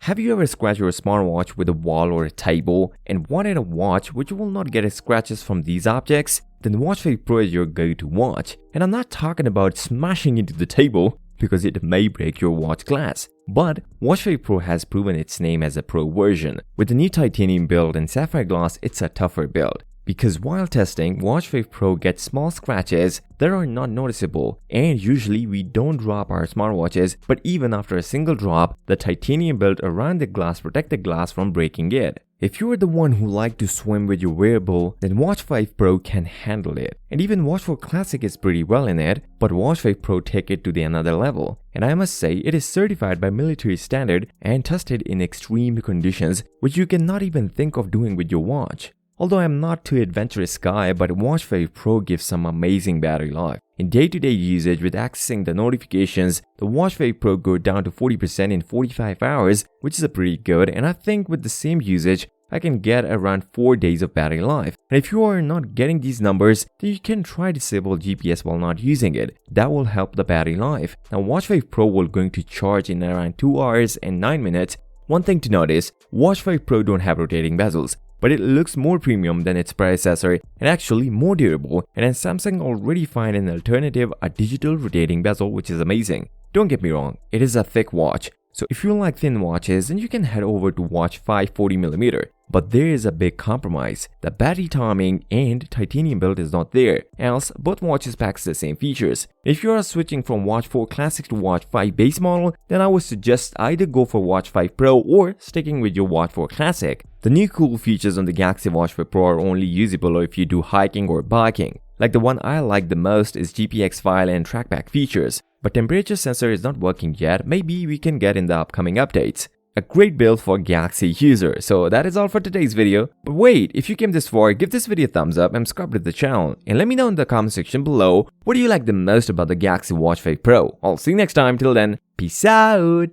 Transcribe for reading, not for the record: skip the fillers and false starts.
Have you ever scratched your smartwatch with a wall or a table and wanted a watch which will not get scratches from these objects? Then Watch 5 Pro is your go-to watch. And I'm not talking about smashing into the table because it may break your watch glass. But Watch 5 Pro has proven its name as a Pro version. With the new titanium build and sapphire glass, it's a tougher build. Because while testing, Watch 5 Pro gets small scratches that are not noticeable, and usually we don't drop our smartwatches, but even after a single drop, the titanium build around the glass protects the glass from breaking it. If you are the one who like to swim with your wearable, then Watch 5 Pro can handle it. And even Watch 4 Classic is pretty well in it, but Watch 5 Pro take it to the another level. And I must say, it is certified by military standard and tested in extreme conditions, which you cannot even think of doing with your watch. Although I'm not too adventurous guy, but Watch 5 Pro gives some amazing battery life. In day-to-day usage with accessing the notifications, the Watch 5 Pro goes down to 40% in 45 hours, which is a pretty good, and I think with the same usage, I can get around 4 days of battery life. And if you are not getting these numbers, then you can try disable GPS while not using it. That will help the battery life. Now Watch 5 Pro will going to charge in around 2 hours and 9 minutes. One thing to notice, Watch 5 Pro don't have rotating bezels, but it looks more premium than its predecessor and actually more durable, and then Samsung already find an alternative, a digital rotating bezel, which is amazing. Don't get me wrong, it is a thick watch, so if you like thin watches then you can head over to Watch 5 40mm. But there is a big compromise, the battery timing and titanium build is not there, else both watches pack the same features. If you are switching from Watch 4 Classic to Watch 5 base model, then I would suggest either go for Watch 5 Pro or sticking with your Watch 4 Classic. The new cool features on the Galaxy Watch 5 Pro are only usable if you do hiking or biking. Like the one I like the most is GPX file and trackback features, but temperature sensor is not working yet, maybe we can get in the upcoming updates. A great build for Galaxy user. So that is all for today's video. But wait, if you came this far, give this video a thumbs up and subscribe to the channel. And let me know in the comment section below, what do you like the most about the Galaxy Watch 5 Pro? I'll see you next time. Till then, peace out.